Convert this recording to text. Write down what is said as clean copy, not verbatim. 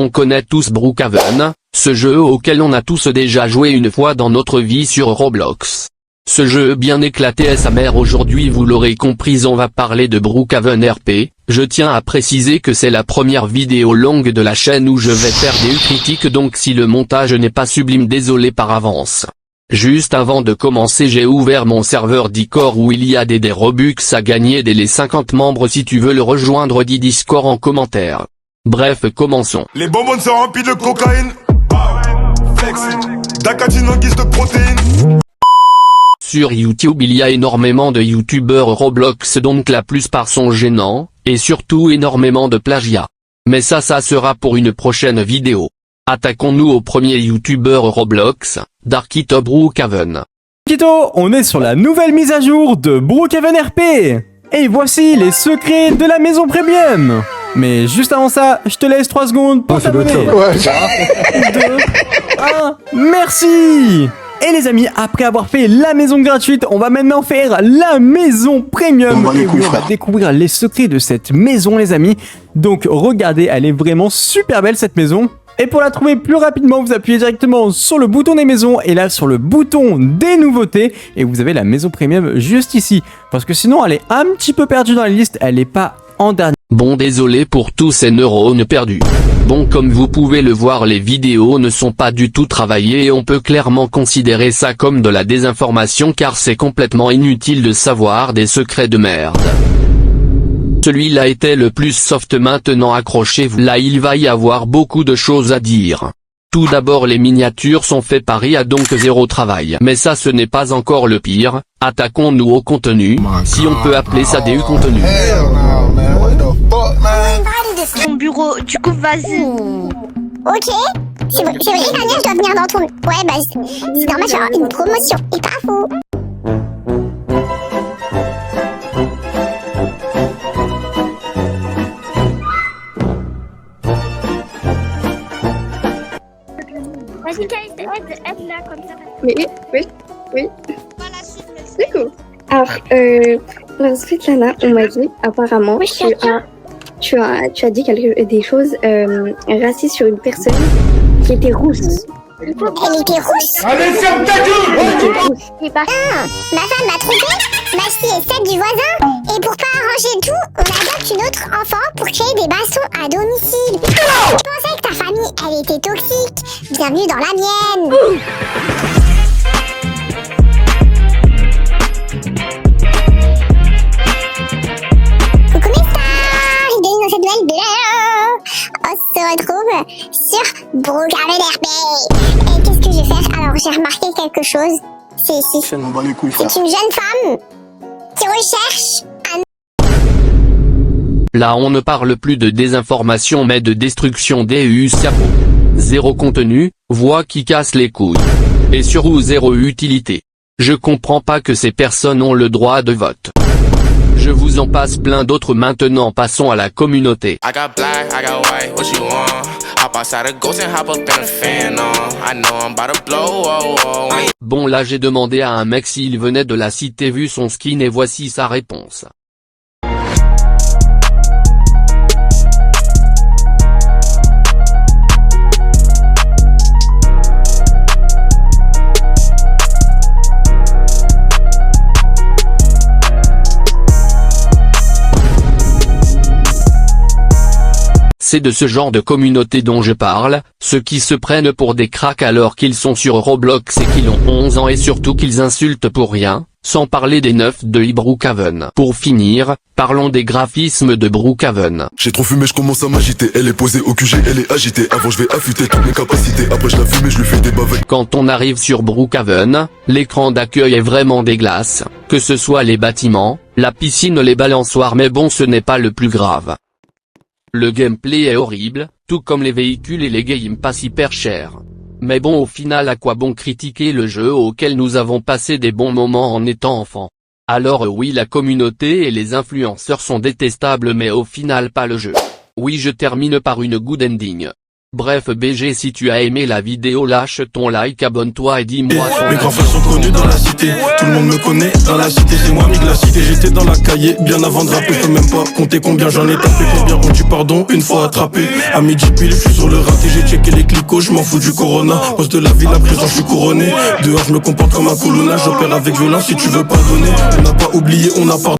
On connaît tous Brookhaven, ce jeu auquel on a tous déjà joué une fois dans notre vie sur Roblox. Ce jeu bien éclaté est sa mère. Aujourd'hui vous l'aurez compris, on va parler de Brookhaven RP. Je tiens à préciser que c'est la première vidéo longue de la chaîne où je vais faire des critiques, donc si le montage n'est pas sublime, désolé par avance. Juste avant de commencer, j'ai ouvert mon serveur Discord où il y a des Robux à gagner dès les 50 membres. Si tu veux le rejoindre, dis Discord en commentaire. Bref, commençons. Les bonbons sont remplis de cocaïne. Flex. D'acatine en guise de protéines. Sur YouTube il y a énormément de youtubeurs Roblox, donc la plupart sont gênants, et surtout énormément de plagiat. Mais ça sera pour une prochaine vidéo. Attaquons-nous au premier youtubeur Roblox, Darkito Brookhaven. Darkito, on est sur la nouvelle mise à jour de Brookhaven RP. Et voici les secrets de la maison premium. Mais juste avant ça, je te laisse 3 secondes pour t'abonner. 2, 1, merci. Et les amis, après avoir fait la maison gratuite, on va maintenant faire la maison premium. Et oui, on va découvrir les secrets de cette maison, les amis. Donc regardez, elle est vraiment super belle cette maison. Et pour la trouver plus rapidement, vous appuyez directement sur le bouton des maisons et là sur le bouton des nouveautés. Et vous avez la maison premium juste ici. Parce que sinon, elle est un petit peu perdue dans la liste, elle n'est pas en dernier. Bon, désolé pour tous ces neurones perdus. Bon, comme vous pouvez le voir, les vidéos ne sont pas du tout travaillées et on peut clairement considérer ça comme de la désinformation car c'est complètement inutile de savoir des secrets de merde. Celui-là était le plus soft, maintenant accrochez-vous. Là il va y avoir beaucoup de choses à dire. Tout d'abord, les miniatures sont faites par IA, donc zéro travail. Mais ça, ce n'est pas encore le pire. Attaquons-nous au contenu, si on peut appeler ça du contenu. Ton bureau, du coup vas-y. Ok, c'est vrai Daniel, je dois venir dans ton... Ouais bah c'est normal, je vais avoir une promotion, et pas fou. Vas-y Kate, aide là comme ça. Oui. C'est cool. Alors, ensuite, Lana, on m'a dit, apparemment, tu as dit des choses racistes sur une personne qui était rousse. Elle était rousse. Allez, ferme ta gueule. Ma femme m'a trompée, ma fille est celle du voisin, et pour pas arranger le tout, on adopte une autre enfant pour créer des bassons à domicile. Je pensais que ta famille, elle était toxique. Bienvenue dans la mienne. Coucou mes stars, bienvenue dans cette nouvelle vidéo. On se retrouve sur Brookhaven RP. Et qu'est-ce que je vais faire? Alors j'ai remarqué quelque chose. C'est une jeune femme qui recherche un... Là on ne parle plus de désinformation mais de destruction des cerveaux. Zéro contenu, voix qui casse les couilles. Et surtout zéro utilité. Je comprends pas que ces personnes ont le droit de vote. Je vous en passe plein d'autres. Maintenant passons à la communauté. Bon, là j'ai demandé à un mec s'il venait de la cité vu son skin et voici sa réponse. C'est de ce genre de communauté dont je parle, ceux qui se prennent pour des cracks alors qu'ils sont sur Roblox et qu'ils ont 11 ans et surtout qu'ils insultent pour rien, sans parler des neufs de Brookhaven. Pour finir, parlons des graphismes de Brookhaven. J'ai trop fumé, je commence à m'agiter, elle est posée au QG, elle est agitée, avant je vais affûter toutes mes capacités, après je la fume et je lui fais des bavets. Quand on arrive sur Brookhaven, l'écran d'accueil est vraiment dégueulasse, que ce soit les bâtiments, la piscine, les balançoires, mais bon, ce n'est pas le plus grave. Le gameplay est horrible, tout comme les véhicules et les Game Pass hyper chers. Mais bon, au final, à quoi bon critiquer le jeu auquel nous avons passé des bons moments en étant enfants? Alors oui, la communauté et les influenceurs sont détestables mais au final pas le jeu. Oui, je termine par une good ending. Bref BG, si tu as aimé la vidéo, lâche ton like, abonne-toi et dis-moi ton Mes grands frères sont connus dans la cité, tout le monde me connaît dans la cité, c'est moi Mig la cité. J'étais dans la cahier, bien avant de rapper, je peux même pas compter combien j'en ai tapé, combien ont du pardon, une fois attrapé. À midi pile, je suis sur le raté, j'ai checké les clicots, je m'en fous du corona. Poste de la ville, à présent je suis couronné. Dehors je me comporte comme un colonna, j'opère avec violence si tu veux pardonner. On n'a pas oublié, on a pardonné.